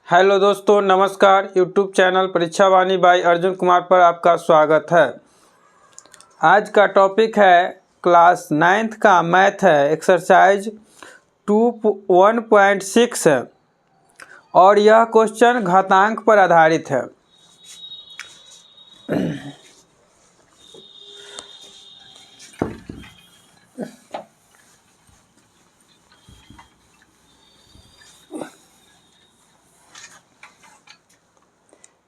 Hello दोस्तों, नमस्कार। YouTube channel परीक्षा वाणी बाई अर्जुन कुमार पर आपका स्वागत है। आज का टॉपिक है क्लास 9th का मैथ है, एक्सरसाइज 1.6 है और यह क्वेश्चन घातांक पर आधारित है।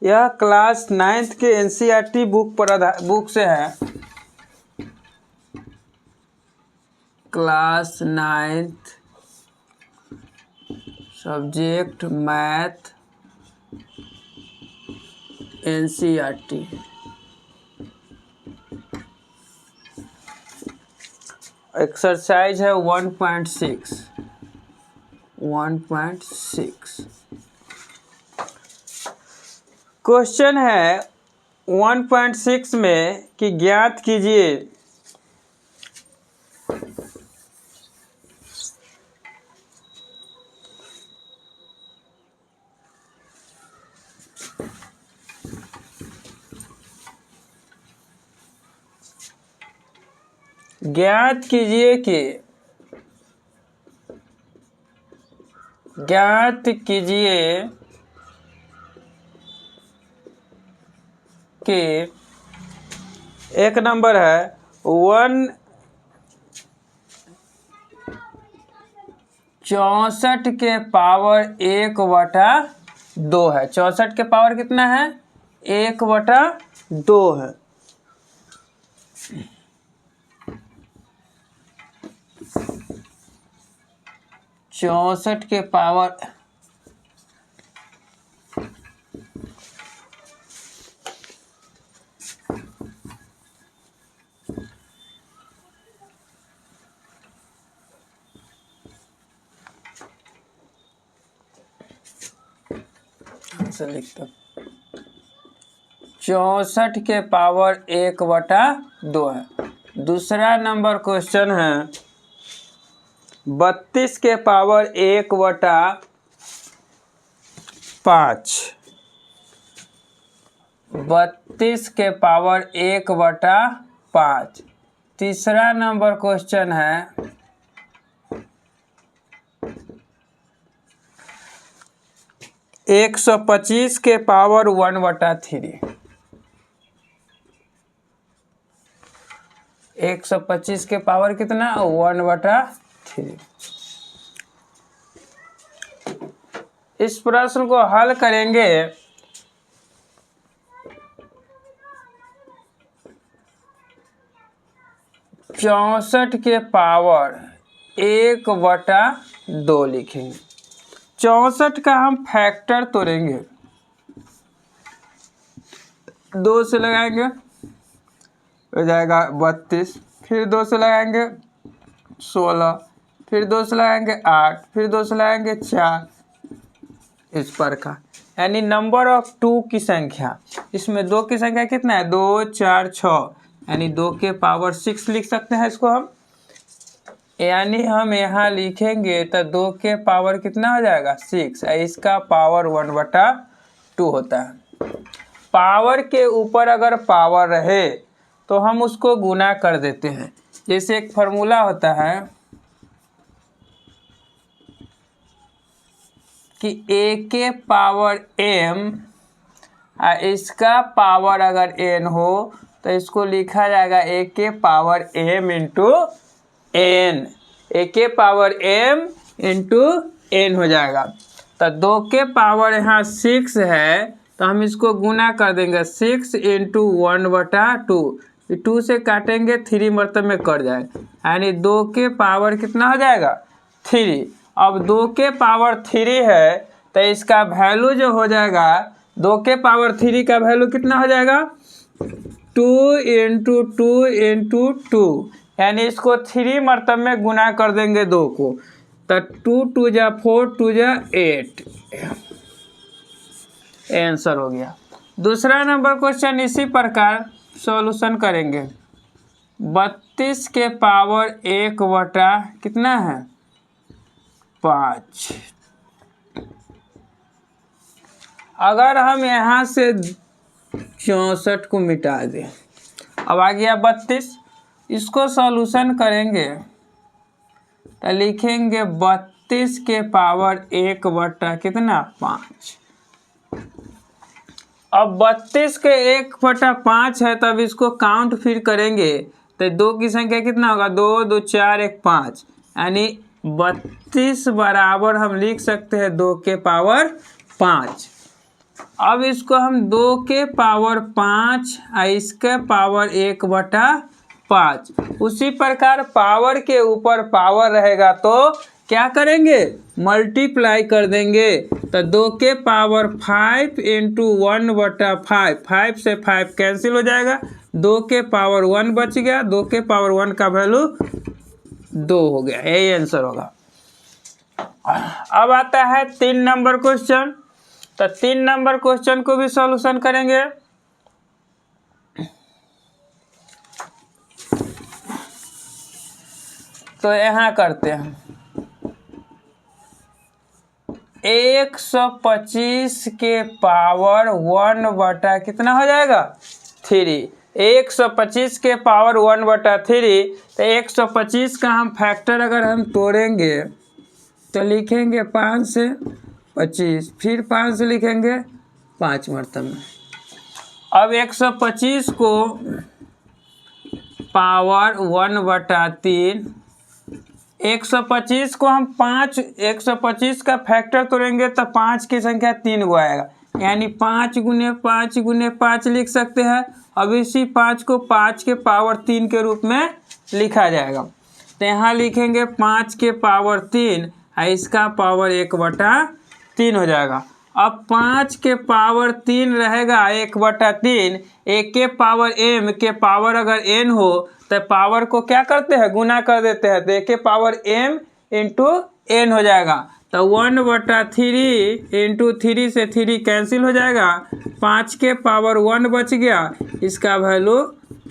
यह क्लास 9th के NCERT बुक से है। Class 9th subject math NCERT। Exercise है 1.6। क्वेश्चन है 1.6 में कि ज्ञात कीजिए कि एक नंबर है 64 के पावर 1/2 है। 64 के पावर कितना है? 1/2 है। चौसठ के पावर लिखता 64 के पावर 1/2 है। दूसरा नंबर क्वेश्चन है 32 के पावर 1/5। 32 के पावर 1/5। तीसरा नंबर क्वेश्चन है 125 के पावर 1/3। 125 के पावर कितना? 1/3। इस प्रश्न को हल करेंगे चौसठ के पावर 1/2 लिखेंगे। 64 का हम फैक्टर तोड़ेंगे, 2 से लगाएंगे हो जाएगा 32, फिर 2 से लगाएंगे 16, फिर 2 से लगाएंगे 8, फिर 2 से लगाएंगे 4, इस पर का यानी नंबर ऑफ 2 की संख्या। इसमें 2 की संख्या कितना है? 2, 4, 6 यानी 2 के पावर 6 लिख सकते हैं इसको हम। यानी हम यहाँ लिखेंगे तो 2 के पावर कितना हो जाएगा? 6। इसका पावर 1/2 होता है। पावर के ऊपर अगर पावर रहे तो हम उसको गुना कर देते हैं। जैसे एक फॉर्मूला होता है कि a के पावर m इसका पावर अगर n हो तो इसको लिखा जाएगा a के power m into n। a के पावर m इंटू n हो जाएगा। तो 2 के पावर यहाँ 6 है तो हम इसको गुना कर देंगे 6 इंटू 1/2। 2 से काटेंगे 3 मतलब में कट जाएगा, यानी 2 के पावर कितना हो जाएगा? 3। अब 2 के पावर 3 है तो इसका वैल्यू जो हो जाएगा 2 के पावर 3 का वैल्यू कितना हो जाएगा? 2 इंटू 2 इंटू 2, यानी इसको 3 मरतब में गुना कर देंगे 2 को, तो 2 2 जा 4 2 जा 8, आंसर हो गया। दूसरा नंबर क्वेश्चन इसी प्रकार सॉल्यूशन करेंगे। 32 के पावर 1/, कितना है? 5। अगर हम यहाँ से 64 को मिटा दें, अब आ गया 32, इसको सॉल्यूशन करेंगे तो लिखेंगे 32 के पावर 1 बटा कितना 5। अब 32 के 1 बटा 5 है, तब इसको काउंट फिर करेंगे तो 2 की संख्या कितना होगा 2 2 4 1 5, यानी 32 बराबर हम लिख सकते हैं 2 के पावर 5। अब इसको हम 2 के पावर 5 और इसके पावर 1 बटा 5, उसी प्रकार पावर के ऊपर पावर रहेगा तो क्या करेंगे मल्टीप्लाई कर देंगे, तो 2 के पावर 5 इंटू 1 बटा 5, 5 से 5 कैंसिल हो जाएगा, 2 के पावर 1 बच गया, 2 के पावर 1 का वैल्यू 2 हो गया, यही आंसर होगा। अब आता है 3 नंबर क्वेश्चन, तो 3 नंबर क्वेश्चन को भी सॉल्यूशन करेंगे। तो यहाँ करते हैं 125 के पावर 1 बटा कितना हो जाएगा 3, 125 के पावर 1 बटा 3, तो 125 का हम फैक्टर अगर हम तोड़ेंगे तो लिखेंगे 5 से 25, फिर 5 से लिखेंगे 5 मरतबा। अब 125 को पावर 1 बटा 3, 125 को हम 125 का फैक्टर तोड़ेंगे तो 5 की संख्या 3 गो आएगा, यानी 5 गुने 5 गुने 5 लिख सकते हैं। अब इसी 5 को 5 के पावर 3 के रूप में लिखा जाएगा, तो यहाँ लिखेंगे 5 के पावर 3 और इसका पावर 1 बटा 3 हो जाएगा। अब 5 के पावर 3 रहेगा 1 बटा 3, 1 के पावर m के पावर अगर n हो तो पावर को क्या करते हैं गुना कर देते हैं, तो 1 के पावर m इंटू n हो जाएगा, तो 1 बटा 3 इंटू 3 से 3 कैंसिल हो जाएगा, 5 के पावर 1 बच गया, इसका वैल्यू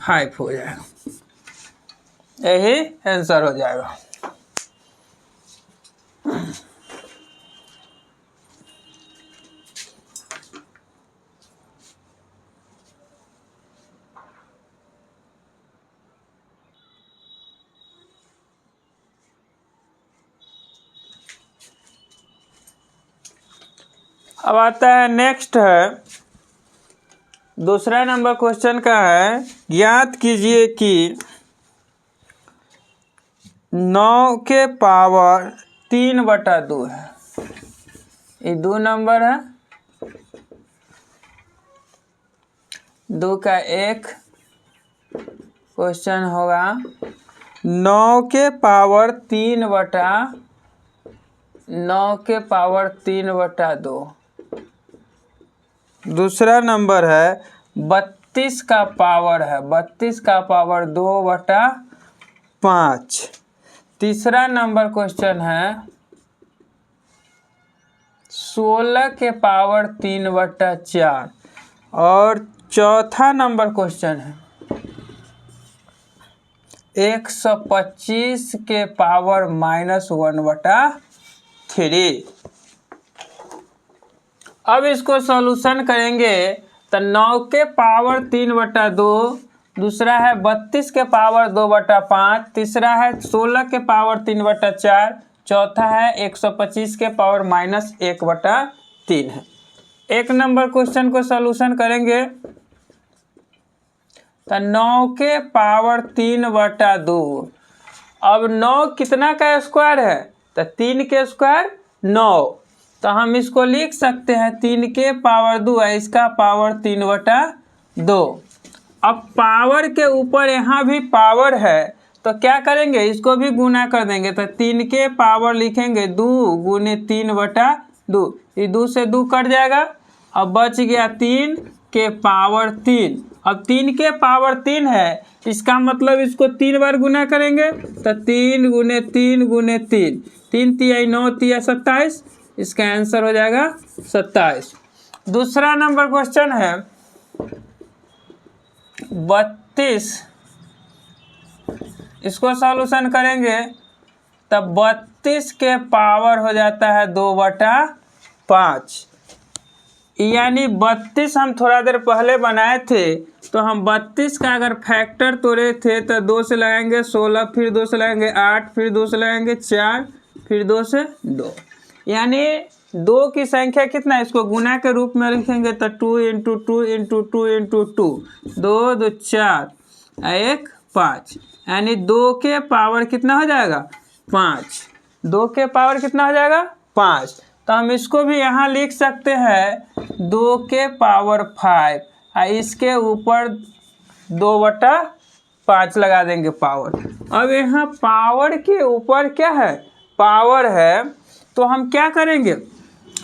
5 हो जाएगा, यही आंसर हो जाएगा। अब आता है नेक्स्ट है दूसरा नंबर क्वेश्चन का है, ज्ञात कीजिए कि 9 के पावर 3 बटा 2 है, ये 2 नंबर है, 2 का एक क्वेश्चन होगा 9 के पावर 3 बटा 9 के पावर 3 बटा 2। दूसरा नंबर है 32 का पावर है 32 का पावर 2 बटा 5। तीसरा नंबर क्वेश्चन है 16 के पावर 3 बटा 4। और चौथा नंबर क्वेश्चन है 125 के पावर -1 बटा 3। अब इसको सॉल्यूशन करेंगे तो 9 के पावर 3 बटा 2, दूसरा है 32 के पावर 2 बटा 5, तीसरा है 16 के पावर 3 बटा 4, चौथा है 125 के पावर -1 बटा 3 है। एक नंबर क्वेश्चन को सॉल्यूशन करेंगे तो 9 के पावर 3 बटा 2, अब 9 कितना का स्क्वायर है तो 3 के स्क्वायर 9, तो हम इसको लिख सकते हैं 3 के पावर 2 है, इसका पावर 3 बटा 2। अब पावर के ऊपर यहाँ भी पावर है तो क्या करेंगे इसको भी गुना कर देंगे, तो 3 के पावर लिखेंगे 2 गुने 3 बटा 2, ये 2 से 2 कट जाएगा, अब बच गया 3 के पावर 3। अब 3 के पावर 3 है, इसका मतलब इसको 3 बार गुना करेंगे तो 3 गुने 3 गुने 3, 3 तिया 9 तिया 27, इसका आंसर हो जाएगा 27। दूसरा नंबर क्वेश्चन है 32, इसको सॉल्यूशन करेंगे तब 32 के पावर हो जाता है 2 बटा 5। यानी 32 हम थोड़ा देर पहले बनाए थे, तो हम 32 का अगर फैक्टर तोड़े थे तो 2 से लगाएंगे 16, फिर 2 से लगाएंगे 8, फिर 2 से लगाएंगे 4, फिर 2 से 2, यानी 2 की संख्या कितना है, इसको गुना के रूप में लिखेंगे तो 2 इंटू 2 इंटू 2 इंटू 2, 2 2 4, 1 5, यानी 2 के पावर कितना हो जाएगा 5, 2 के पावर कितना हो जाएगा 5। तो हम इसको भी यहाँ लिख सकते हैं 2 के पावर 5, और इसके ऊपर 2/5 लगा देंगे पावर। अब यहाँ पावर के ऊपर क्या है, पावर है, तो हम क्या करेंगे,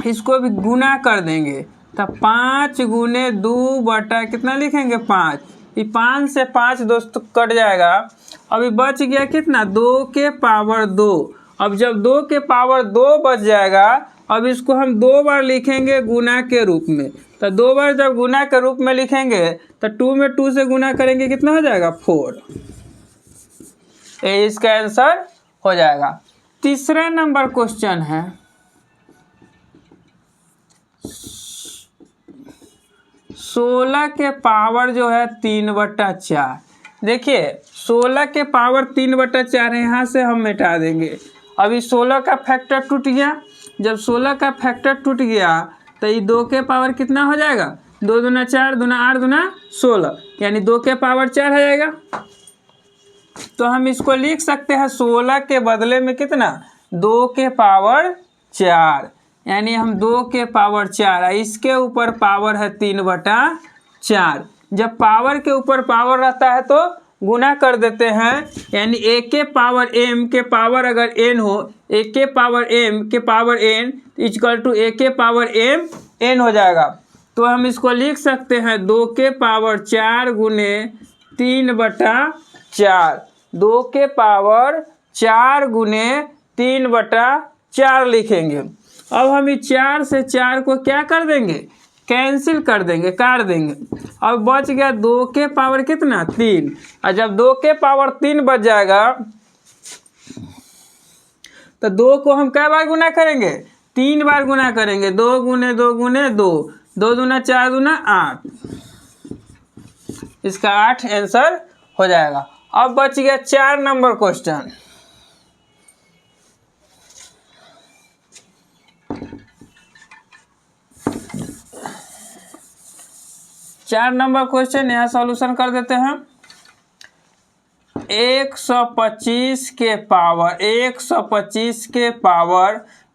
इसको भी गुना कर देंगे, तो 5 गुने 2 कितना लिखेंगे 5, ये 5 से 5 दोस्तों कट जाएगा। अभी बच गया कितना 2 के पावर 2। अब जब 2 के पावर 2 बच जाएगा, अब इसको हम 2 बार लिखेंगे गुना के रूप में, तो 2 बार जब गुना के रूप में लिखेंगे तो 2 में 2 से गुना करेंगे कितना हो जाएगा 4, ये इसका आंसर हो जाएगा। तीसरा नंबर क्वेश्चन है 16 के पावर जो है 3/4। देखिए 16 के पावर 3/4 है, यहाँ से हम मिटा देंगे। अभी 16 का फैक्टर टूट गया, जब 16 का फैक्टर टूट गया तो ये 2 के पावर कितना हो जाएगा, 2 दूना 4, दूना 8, दूना 16, यानी 2 के पावर 4 हो जाएगा। तो हम इसको लिख सकते हैं 16 के बदले में कितना 2 के पावर 4, यानी हम 2 के पावर 4, इसके ऊपर पावर है 3/4। जब पावर के ऊपर पावर रहता है तो गुना कर देते हैं, यानी a के पावर m के पावर अगर n हो, a के पावर m के power n equal to a के पावर m n हो जाएगा। तो हम इसको लिख सकते हैं 2 के पावर 4 गुने 3/4, 2 के पावर 4 गुने 3/4 लिखेंगे। अब हम इस 4 से 4 को क्या कर देंगे, कैंसिल कर देंगे, काट देंगे। अब बच गया 2 के पावर कितना 3, और जब 2 के पावर 3 बच जाएगा तो 2 को हम कै बार गुना करेंगे, 3 बार गुना करेंगे, 2 गुने 2 गुने 2, 2 दूना 4 दूना 8, इसका 8 आंसर हो जाएगा। अब बच गया 4 नंबर क्वेश्चन। चार नंबर क्वेश्चन यहाँ सॉल्यूशन कर देते हैं। 125 के पावर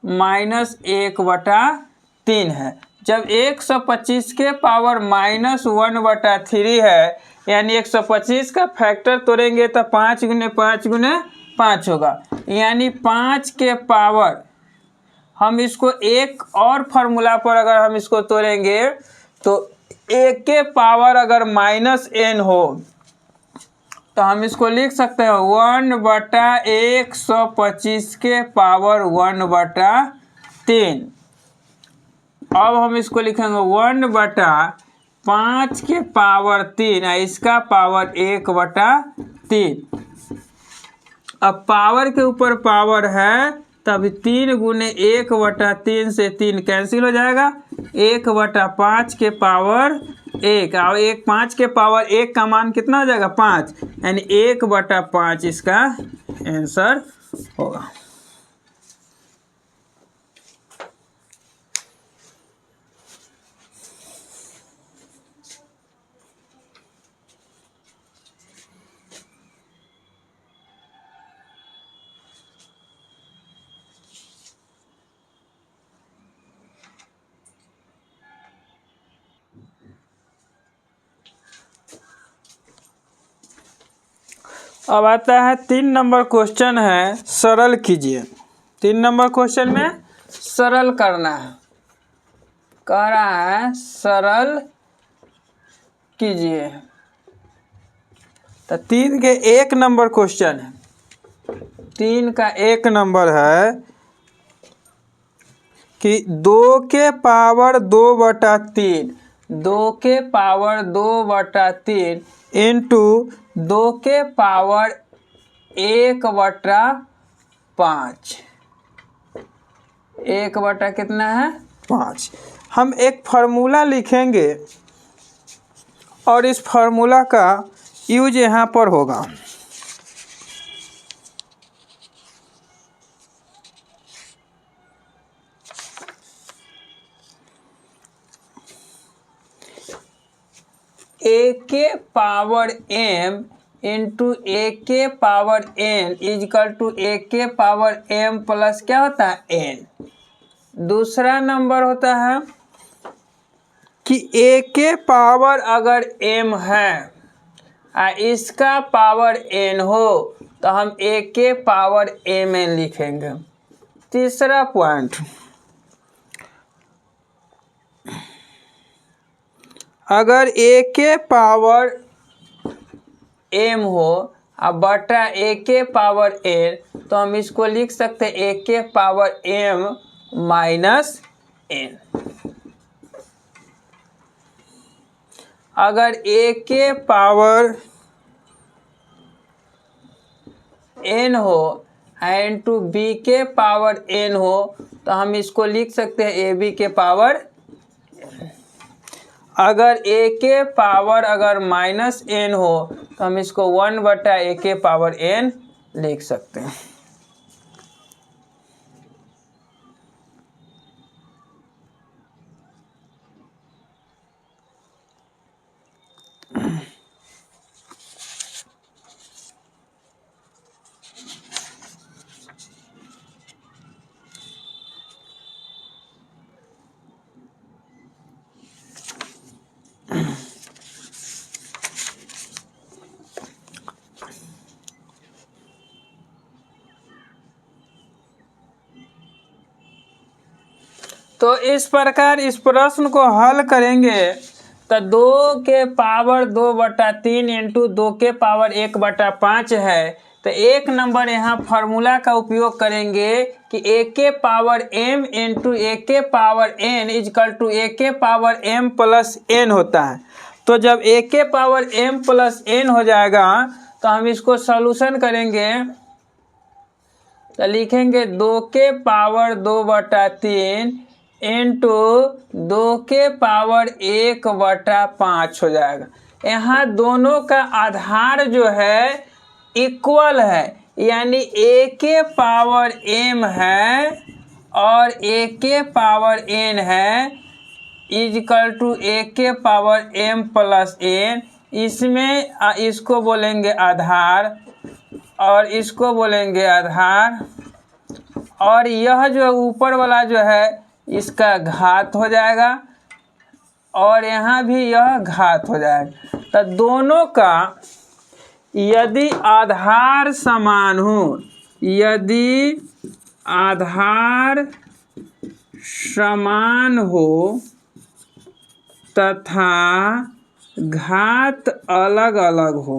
-1/3 है। जब 125 के पावर -1/3 है, यानी 125 का फैक्टर तोड़ेंगे तो 5 गुने 5 गुने 5 होगा, यानी 5 के पावर, हम इसको एक और फार्मूला पर अगर हम इसको तोड़ेंगे तो a के पावर अगर -n हो तो हम इसको लिख सकते हैं 1/125 के पावर 1/3। अब हम इसको लिखेंगे 1/5 के पावर 3, इसका पावर 1/3। अब पावर के ऊपर पावर है, तब 3 गुने 1/3 से 3 कैंसिल हो जाएगा, 1/5 के पावर 1, और 5 के पावर 1 का मान कितना हो जाएगा 5, यानी 1/5 इसका आंसर होगा। अब आता है 3 नंबर क्वेश्चन है, सरल कीजिए। 3 नंबर क्वेश्चन में सरल करना है, कह रहा है सरल कीजिए। तो 3 के 1 नंबर क्वेश्चन है, 3 का 1 नंबर है कि 2 के पावर 2/3, 2 के पावर 2/3 इंटू 2 के पावर 1/5, 1 बटा कितना है 5। हम एक फार्मूला लिखेंगे और इस फार्मूला का यूज यहाँ पर होगा। ए के पावर m इंटू ए के पावर n इजकल टू ए के पावर m प्लस क्या होता है n। दूसरा नंबर होता है कि ए के पावर अगर m है और इसका पावर n हो तो हम ए के पावर mn लिखेंगे। तीसरा पॉइंट, अगर ए के पावर m हो और बटा ए के पावर n तो हम इसको लिख सकते हैं ए के पावर m माइनस n। अगर ए के पावर n हो एंड टू बी के पावर n हो तो हम इसको लिख सकते हैं ए बी के पावर। अगर ए के पावर अगर माइनस n हो तो हम इसको 1 बटा ए के पावर n लिख सकते हैं। तो इस प्रकार इस प्रश्न को हल करेंगे तो 2 के पावर 2/3 इंटू 2 के पावर 1/5 है। तो एक नंबर यहाँ फार्मूला का उपयोग करेंगे कि ए के पावर m इंटू ए के पावर n इजकल टू ए के पावर m प्लस n होता है। तो जब ए के पावर m प्लस n हो जाएगा तो हम इसको सॉल्यूशन करेंगे तो लिखेंगे 2 के पावर 2/3 इंटू 2 के पावर 1/5 हो जाएगा। यहाँ दोनों का आधार जो है इक्वल है, यानी ए के पावर m है और ए के पावर n है इजकल टू ए के पावर m प्लस n। इसमें इसको बोलेंगे आधार और इसको बोलेंगे आधार, और यह जो ऊपर वाला जो है इसका घात हो जाएगा और यहाँ भी यह घात हो जाएगा। तो दोनों का यदि आधार समान हो, यदि आधार समान हो तथा घात अलग अलग हो,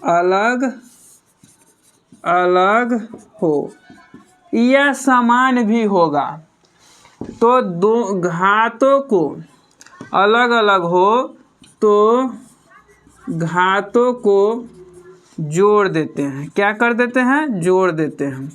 अलग अलग हो या समान भी होगा, तो दो घातों को अलग अलग हो तो घातों को जोड़ देते हैं। क्या कर देते हैं? जोड़ देते हैं।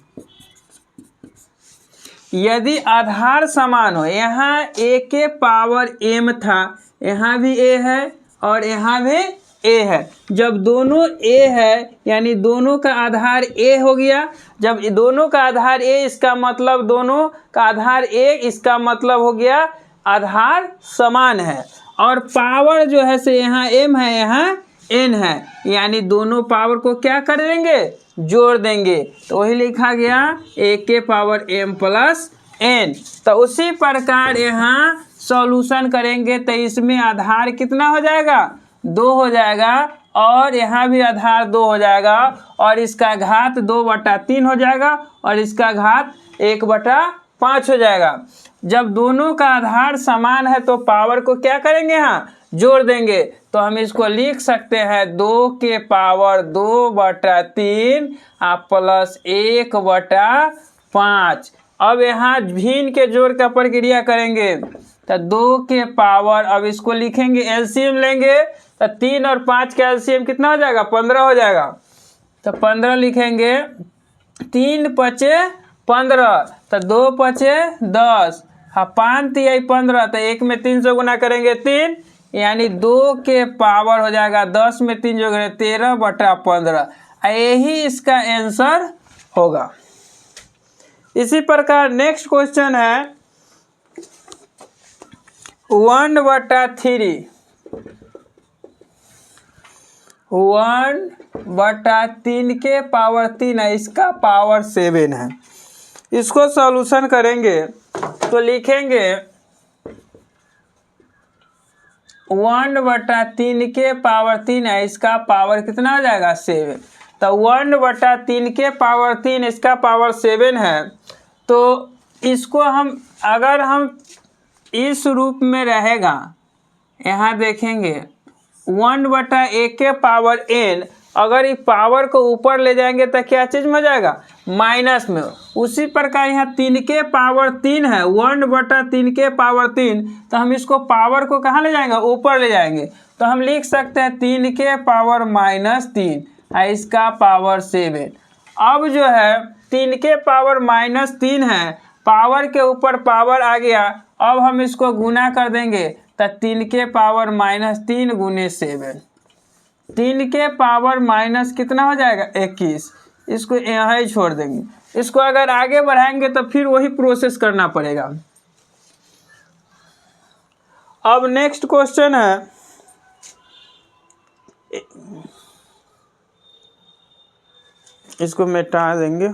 यदि आधार समान हो, यहाँ a के पावर m था, यहाँ भी a है और यहाँ भी a है। जब दोनों a है यानी दोनों का आधार a हो गया। जब दोनों का आधार a, इसका मतलब दोनों का आधार a, इसका मतलब हो गया आधार समान है। और पावर जो है से यहाँ m है, यहाँ n है, यानी दोनों पावर को क्या कर देंगे? जोड़ देंगे। तो वही लिखा गया a के पावर m प्लस n। तो उसी प्रकार यहाँ सॉल्यूशन करेंगे तो इसमें आधार कितना हो जाएगा? 2 हो जाएगा और यहाँ भी आधार 2 हो जाएगा और इसका घात 2/3 हो जाएगा और इसका घात 1/5 हो जाएगा। जब दोनों का आधार समान है तो पावर को क्या करेंगे? यहाँ जोड़ देंगे। तो हम इसको लिख सकते हैं 2 के पावर 2/3 प्लस 1/5। अब यहाँ भिन्न के जोड़ का प्रक्रिया करेंगे तो 2 के पावर, अब इसको लिखेंगे एलसीएम लेंगे तो 3 और 5 का एलसीएम कितना हो जाएगा? 15 हो जाएगा। तो 15 लिखेंगे, 3 × 5 = 15, तो 2 × 5 = 10, हाँ 5 तिहाई 15, तो 1 में 3 से गुना करेंगे 3, यानी 2 के पावर हो जाएगा 10 में 3 जो करें 13/15। यही इसका आंसर होगा। इसी प्रकार नेक्स्ट क्वेश्चन है 1/3, 1/3 के पावर 3 है, इसका पावर 7 है। इसको सॉल्यूशन करेंगे तो लिखेंगे 1/3 के पावर 3 है, इसका पावर कितना हो जाएगा 7। तो 1/3 के पावर 3 इसका पावर 7 है। तो इसको हम अगर हम इस रूप में रहेगा, यहाँ देखेंगे 1/a के पावर n, अगर इस पावर को ऊपर ले जाएंगे तो क्या चीज़ में हो जाएगा माइनस में। उसी प्रकार यहाँ 3 के पावर 3 है, 1/3 के पावर 3, तो हम इसको पावर को कहाँ ले जाएंगे ऊपर ले जाएंगे, तो हम लिख सकते हैं 3 के पावर -3 है, इसका पावर 7। अब जो है 3 के पावर -3 है, पावर के ऊपर पावर आ गया, अब हम इसको गुना कर देंगे तो 3 के पावर -3 गुने 7, 3 के पावर माइनस कितना हो जाएगा 21। इसको यहाँ ही छोड़ देंगे। इसको अगर आगे बढ़ाएंगे तो फिर वही प्रोसेस करना पड़ेगा। अब नेक्स्ट क्वेश्चन है इसको मिटा देंगे।